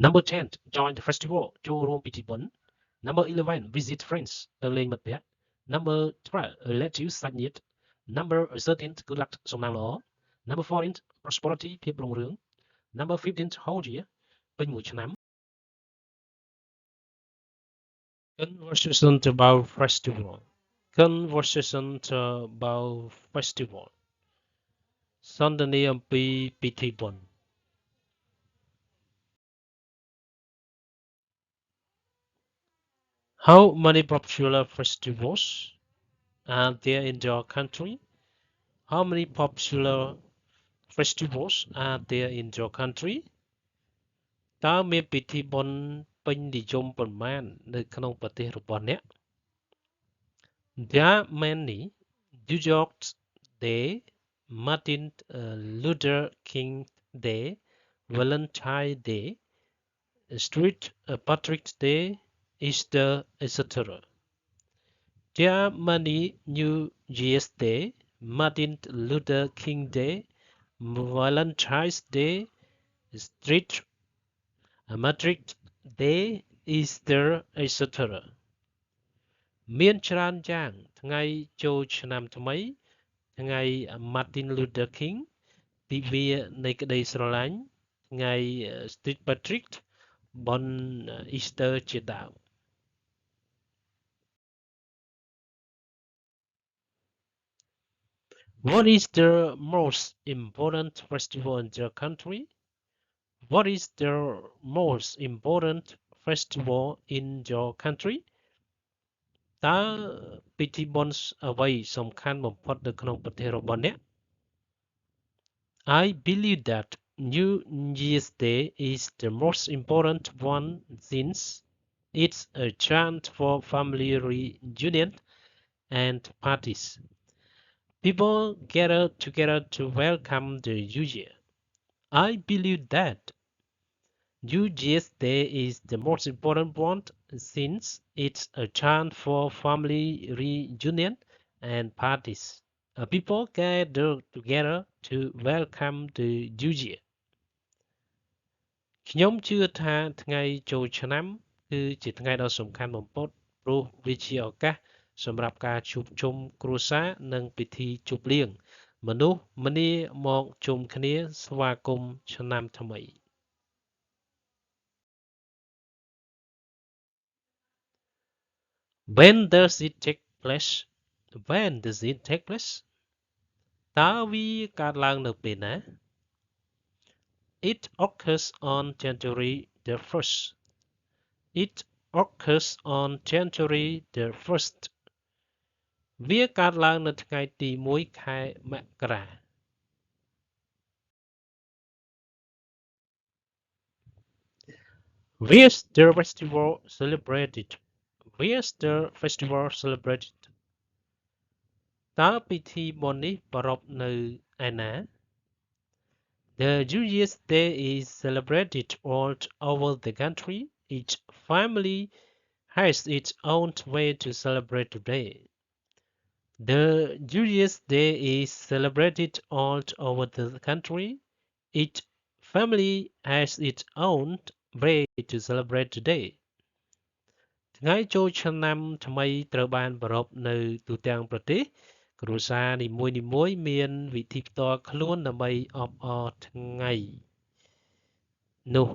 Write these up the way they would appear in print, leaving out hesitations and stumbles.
Number 10 join the festival ចូលរួមពិធីបុណ្យ Number 11 visit friends ទៅលេងមិត្តភក្តិ Number 12 let you សាច់ញាតិ Number 13 good luck សំណាងល្អ Number 14 prosperity ភាពរុងរឿង Number 15 whole year ពេញមួយឆ្នាំ Conversation about festival Conversation about festival សន្ទនាអំពីពិធីបុណ្យ How many popular festivals are there in your country? How many popular festivals are there in your country? តើមានពិធីបុណ្យពេញនិយមប៉ុន្មាននៅក្នុងប្រទេសរបស់អ្នក There are many New York Day, Martin Luther King Day, Valentine's Day, St. Patrick's Day, Easter, etc. There are many New Year's Day, Martin Luther King Day, Valentine's Day, St. Patrick's Day, Easter, etc. មានច្រើនយ៉ាងថ្ងៃចូលឆ្នាំថ្មីថ្ងៃ Martin Luther King ទិវានៃក្តីស្រឡាញ់ថ្ងៃ St. Patrick បុណ្យ Easter ជាដើម What is the most important festival in your country? What is the most important festival in your country? តើពិធីបុណ្យអ្វីសំខាន់បំផុតនៅក្នុងប្រទេសរបស់អ្នក I believe that New Year's Day is the most important one since it's a chance for family reunion and parties. People gather together to welcome the new year. I believe that New Year's Day is the most important one since it's a chance for family reunion and parties. People gather together to welcome the new year. ខ្ញុំជឿថាថ្ងៃចូលឆ្នាំគឺជាថ្ងៃដ៏សំខាន់បំផុតព្រោះវាជាឱកាសសម្រាប់ការជួបជុំគ្រួសារនិងពិធីជប់លៀងមនុស្សម្នាមកជុំគ្នាស្វាគមន៍ឆ្នាំថ្មី When does it take place? When does it take place? តើវាកើតឡើងនៅពេលណា It occurs on January the 1st. It occurs on January the 1st. វាកើតឡើងនៅថ្ងៃទី1ខែមករា Where's the festival celebrated? Where's the festival celebrated? តើពិធីបុណ្យនេះប្រារព្ធនៅឯណា The New Year's Day is celebrated all over the country. Each family has its own way to celebrate today. The New Year's Day is celebrated all over the country. Each family has its own way to celebrate today. ថ្ងៃចូលឆ្នាំថ្មីត្រូវបានប្រារព្ធនៅទូទាំងប្រទេសគ្រួសារនីមួយៗមានវិធីផ្ទាល់ខ្លួនដើម្បីអបអរថ្ងៃនោះ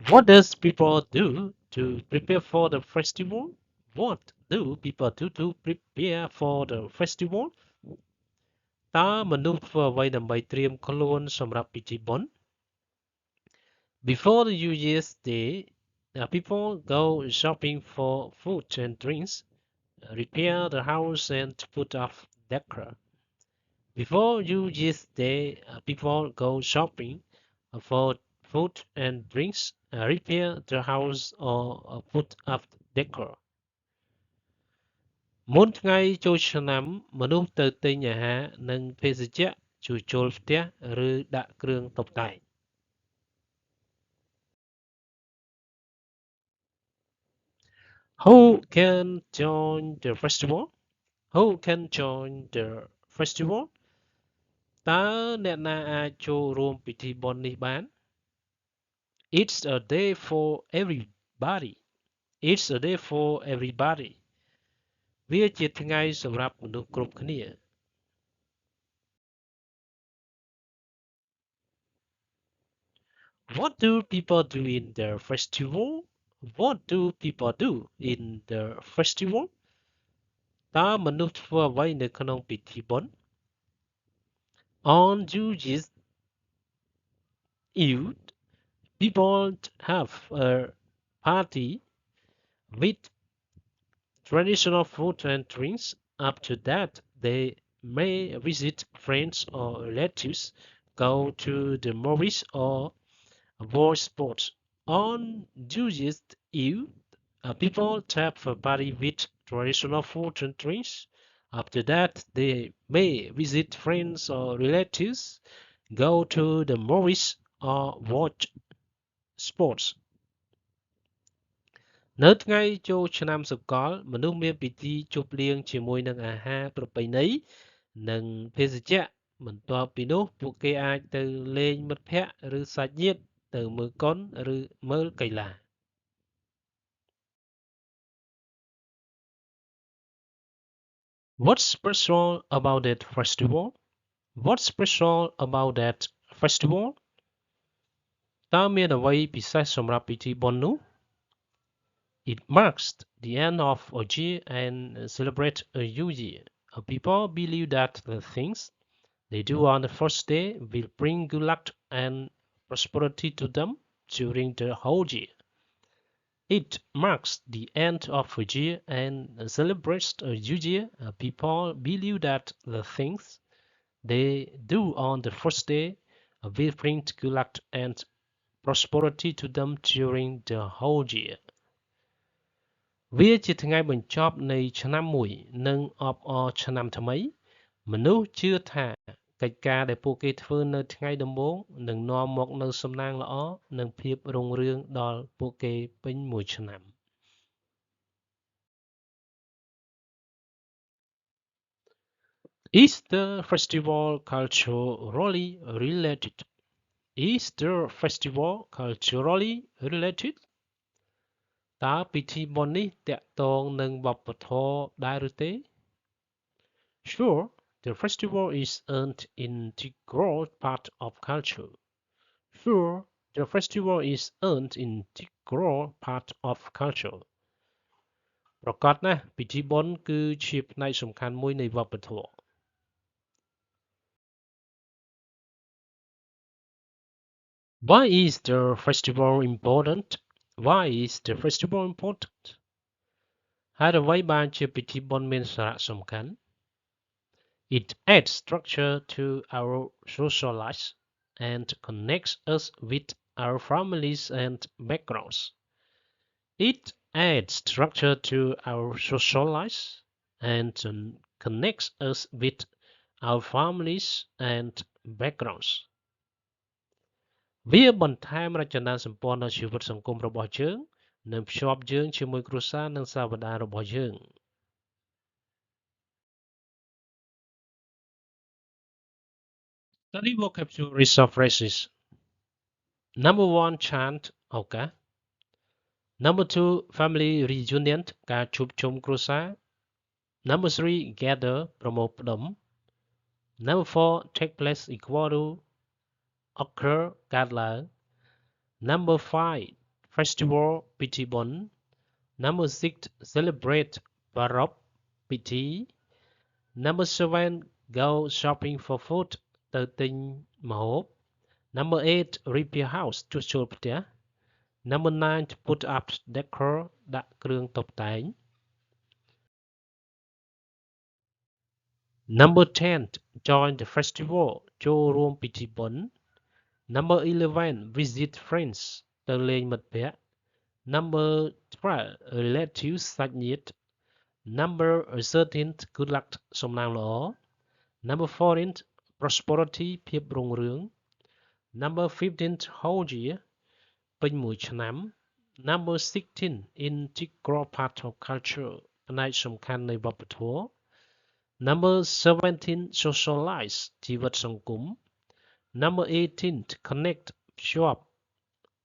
What does people do to prepare for the festival? What do people do to prepare for the festival? តើមនុស្សធ្វើអ្វីដើម្បីត្រៀមខ្លួនសម្រាប់ពិធីបុណ្យ Before the New Year's Day, people go shopping for food and drinks, repair the house and put up decor. Before New Year's Day, people go shopping for food and drinks, repair the house or put up decor. មុនថ្ងៃចូលឆ្នាំមនុស្សទៅទិញអាហារនិងភេសជ្ជៈជួសជុលផ្ទះឬដាក់គ្រឿងតុបតែង Who can join the festival? Who can join the Festival តើអ្នកណាអាចចូលរួមពិធីបុណ្យនេះបាន It's a day for everybody It's a day for everybody វាជាថ្ងៃសម្រាប់មនុស្សគ្រប់គ្នា What do people do in their festival What do people do in their festival តើមនុស្សធ្វើអ្វីនៅក្នុងពិធីបុណ្យ On New Year's Eve people have a party with traditional food and drinks. After that, they may visit friends or relatives, go to the movies or watch sports. On New Year's Eve, people have a party with traditional food and drinks. After that, they may visit friends or relatives, go to the movies or watch sports. នៅថ្ងៃចូលឆ្នាំសកលមនុស្សមានពិធីជប់លៀងជាមួយនឹងអាហារប្រពៃណីនិងភេសជ្ជៈបន្ទាប់ពីនោះពួកគេអាចទៅលេងមិត្តភ័ក្តិឬសាច់ញាតិទៅមើលកុនឬមើលកីឡា What's special about that festival What's special about that festival តើមានអ្វីពិសេសសម្រាប់ពិធីបុណ្យនោះ It marks the end of a year and celebrates a new year. People believe that the things they do on the first day will bring good luck and prosperity to them during the whole year. It marks the end of a year and celebrates a new year. People believe that the things they do on the first day will bring good luck and prosperity to them during the whole year. វាជាថ្ងៃបញ្ចប់នៃឆ្នាំមួយនិងអបអរឆ្នាំថ្មីមនុស្សជឿថាកិច្ចការដែលពួកគេធ្វើនៅថ្ងៃដំបូងនឹងនាំមកនូវសំណាងល្អនិងភាពរុងរឿងដល់ពួកគេពេញមួយឆ្នាំ Is the festival culturally related? Is the festival culturally related? តើពិធីបុណ្យនេះទាក់ទងនឹងវប្បធម៌ដែរឬទេ Sure, the festival is an integral part of culture. Sure, the festival is an integral part of culture. ប្រកបណាស់ពិធីបុណ្យគឺជាផ្នែកសំខាន់មួយនៃវប្បធម៌ Why is the festival important? Why is the festival important? ហេតុអ្វីបានជាពិធីបុណ្យមានសារៈសំខាន់ It adds structure to our social lives and connects us with our families and backgrounds. It adds structure to our social lives and connects us with our families and backgrounds. វាបន្ថែមរចនាសម្ព័ន្ធដល់ជីវិតសង្គមរបស់យើងនិងភ្ជាប់យើងជាមួយគ្រួសារនិងសាវតារបស់យើង Study vocabularies of phrases. Number 1 chant ឱកាស Number 2 family reunion ការជួបជុំគ្រួសារ Number 3 gather ប្រមូលផ្ដុំ Number 4 take place equal to occur កើតឡើង Number 5 festival ពិធីបុណ្យ Number 6 celebrate ប្រារព្ធពិធី Number 7 go shopping for food ទៅទិញម្ហូប Number 8 repair house ជួសជុលផ្ទះ Number 9 to put up decor ដាក់គ្រឿងតុបតែង Number 10 join the festival ចូលរួមពិធីបុណ្យ Number 11 visit friends ទៅលេងមិត្តភ័ក្តិ Number 12 relatives សាច់ញាតិ Number 13 good luck សំណាងល្អ Number 14 prosperity ភាពរុងរឿង Number 15 whole year ពេញមួយឆ្នាំ Number 16 integral part of culture ផ្នែកសំខាន់នៃវប្បធម៌ Number 17, socialize, chi vật sống cúm. Number 18, connect, show up.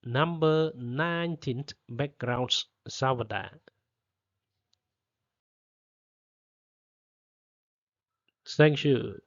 Number 19, backgrounds, savada. Thank you.